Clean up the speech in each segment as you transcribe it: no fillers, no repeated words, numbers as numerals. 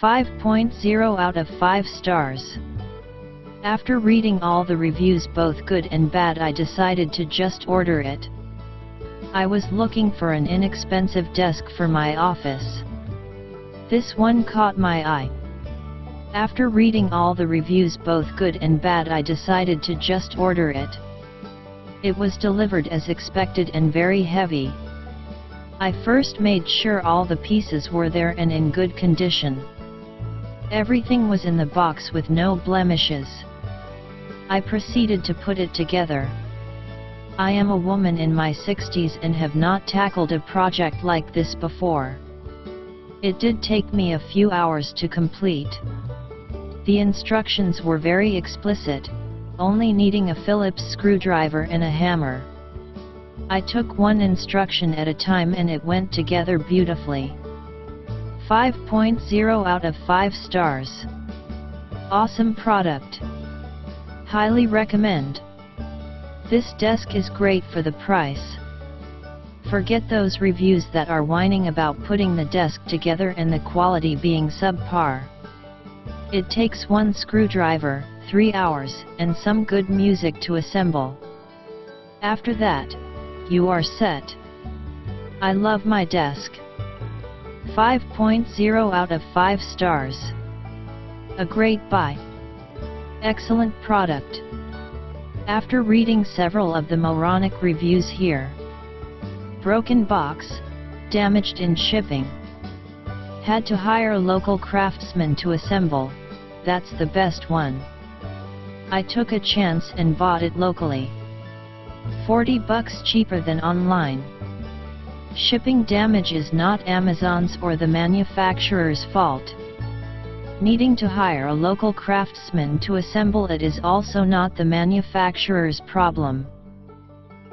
5.0 out of 5 stars. After reading all the reviews, both good and bad, I decided to just order it. I was looking for an inexpensive desk for my office. This one caught my eye. After reading all the reviews, both good and bad, I decided to just order it. It was delivered as expected and very heavy. I first made sure all the pieces were there and in good condition. Everything was in the box with no blemishes. I proceeded to put it together. I am a woman in my 60s and have not tackled a project like this before. It did take me a few hours to complete. The instructions were very explicit, only needing a Phillips screwdriver and a hammer. I took one instruction at a time and it went together beautifully. 5.0 out of 5 stars. Awesome product. Highly recommend. This desk is great for the price. Forget those reviews that are whining about putting the desk together and the quality being subpar. It takes one screwdriver, 3 hours, and some good music to assemble. After that, you are set. I love my desk. 5.0 out of 5 stars. A great buy. Excellent product. After reading several of the moronic reviews here. Broken box, damaged in shipping. Had to hire a local craftsman to assemble, that's the best one. I took a chance and bought it locally. $40 cheaper than online. Shipping damage is not Amazon's or the manufacturer's fault. Needing to hire a local craftsman to assemble it is also not the manufacturer's problem.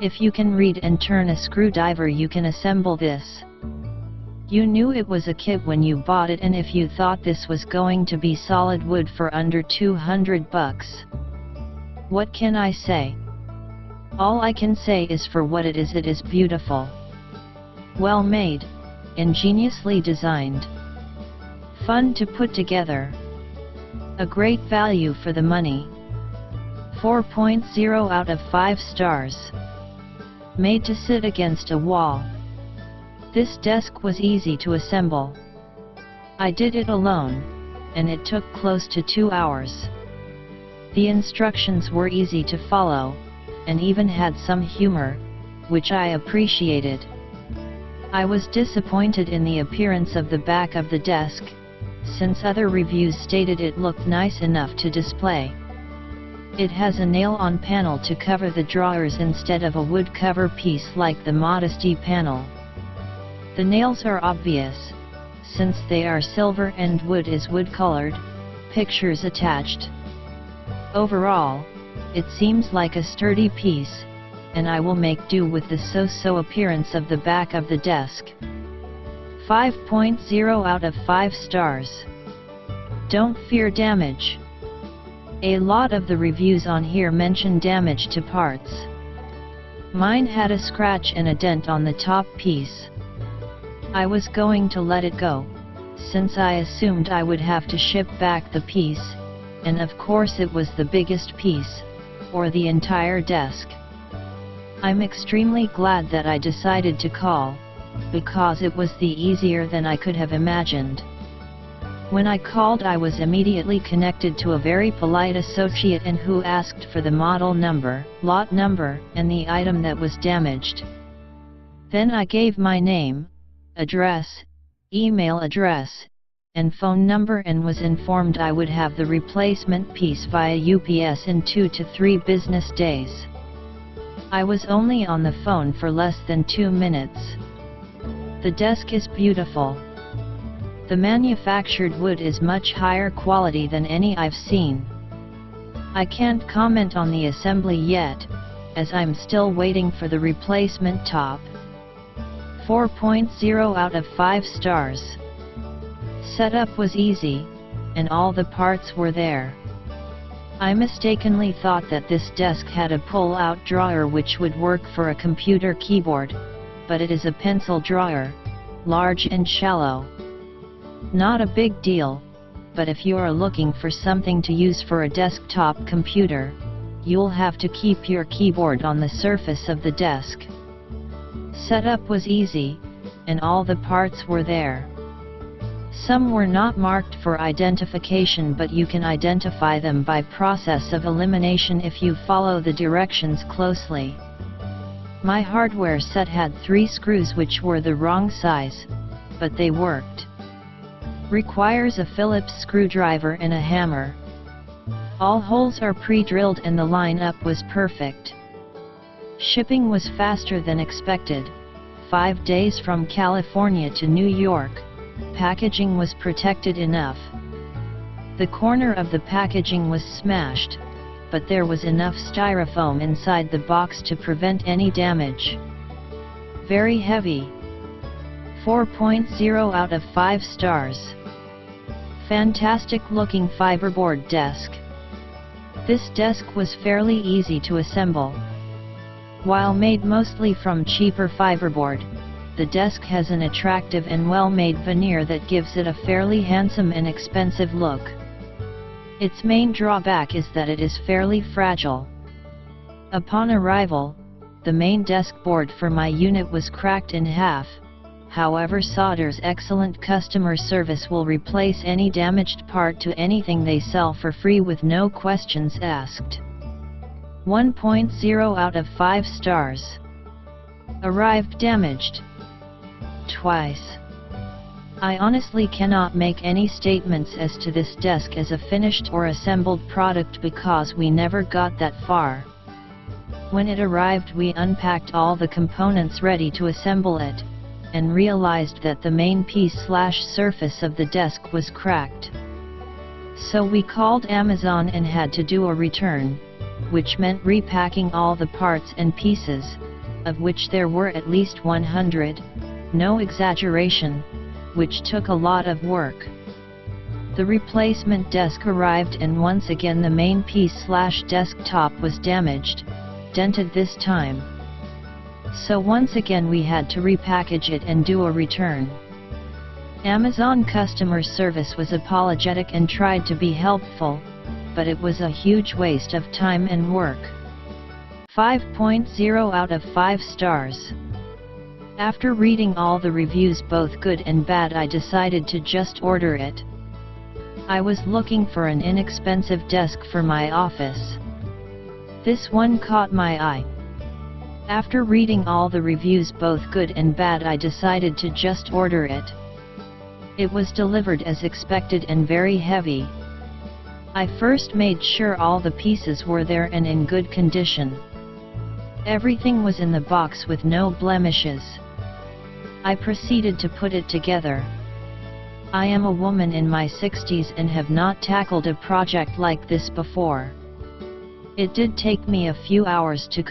If you can read and turn a screwdriver, you can assemble this. You knew it was a kit when you bought it, and if you thought this was going to be solid wood for under $200, what can I say? All I can say is for what it is beautiful. Well made, ingeniously designed. Fun to put together. A great value for the money. 4.0 out of 5 stars. Made to sit against a wall. This desk was easy to assemble. I did it alone, and it took close to 2 hours. The instructions were easy to follow, and even had some humor, which I appreciated. I was disappointed in the appearance of the back of the desk, since other reviews stated it looked nice enough to display. It has a nail-on panel to cover the drawers instead of a wood cover piece like the Modesty panel. The nails are obvious, since they are silver and wood is wood-colored, pictures attached. Overall, it seems like a sturdy piece, and I will make do with the so-so appearance of the back of the desk. 5.0 out of 5 stars. Don't fear damage. A lot of the reviews on here mention damage to parts. Mine had a scratch and a dent on the top piece. I was going to let it go, since I assumed I would have to ship back the piece, and of course it was the biggest piece, or the entire desk. I'm extremely glad that I decided to call, because it was the easier than I could have imagined. When I called, I was immediately connected to a very polite associate and who asked for the model number, lot number, and the item that was damaged. Then I gave my name, address, email address, and phone number and was informed I would have the replacement piece via UPS in 2 to 3 business days. I was only on the phone for less than 2 minutes. The desk is beautiful. The manufactured wood is much higher quality than any I've seen. I can't comment on the assembly yet, as I'm still waiting for the replacement top. 4.0 out of 5 stars. Setup was easy, and all the parts were there. I mistakenly thought that this desk had a pull-out drawer which would work for a computer keyboard, but it is a pencil drawer, large and shallow. Not a big deal, but if you are looking for something to use for a desktop computer, you'll have to keep your keyboard on the surface of the desk. Setup was easy, and all the parts were there. Some were not marked for identification, but you can identify them by process of elimination if you follow the directions closely. My hardware set had 3 screws which were the wrong size, but they worked. Requires a Phillips screwdriver and a hammer. All holes are pre-drilled and the line-up was perfect. Shipping was faster than expected, 5 days from California to New York. Packaging was protected enough. The corner of the packaging was smashed, but there was enough styrofoam inside the box to prevent any damage. Very heavy. 4.0 out of 5 stars. Fantastic looking fiberboard desk. This desk was fairly easy to assemble. While made mostly from cheaper fiberboard, the desk has an attractive and well-made veneer that gives it a fairly handsome and expensive look. Its main drawback is that it is fairly fragile. Upon arrival, the main desk board for my unit was cracked in half. However, Sauder's excellent customer service will replace any damaged part to anything they sell for free with no questions asked. 1.0 out of 5 stars. Arrived damaged. Twice. I honestly cannot make any statements as to this desk as a finished or assembled product because we never got that far. When it arrived, we unpacked all the components ready to assemble it, and realized that the main piece/surface of the desk was cracked. So we called Amazon and had to do a return, which meant repacking all the parts and pieces, of which there were at least 100, no exaggeration, which took a lot of work. The replacement desk arrived and once again the main piece/desktop was damaged, dented this time. So once again we had to repackage it and do a return. Amazon customer service was apologetic and tried to be helpful, but it was a huge waste of time and work. 5.0 out of 5 stars. After reading all the reviews, both good and bad, I decided to just order it. I was looking for an inexpensive desk for my office. This one caught my eye. After reading all the reviews, both good and bad, I decided to just order it. It was delivered as expected and very heavy. I first made sure all the pieces were there and in good condition. Everything was in the box with no blemishes. I proceeded to put it together. I am a woman in my 60s and have not tackled a project like this before. It did take me a few hours to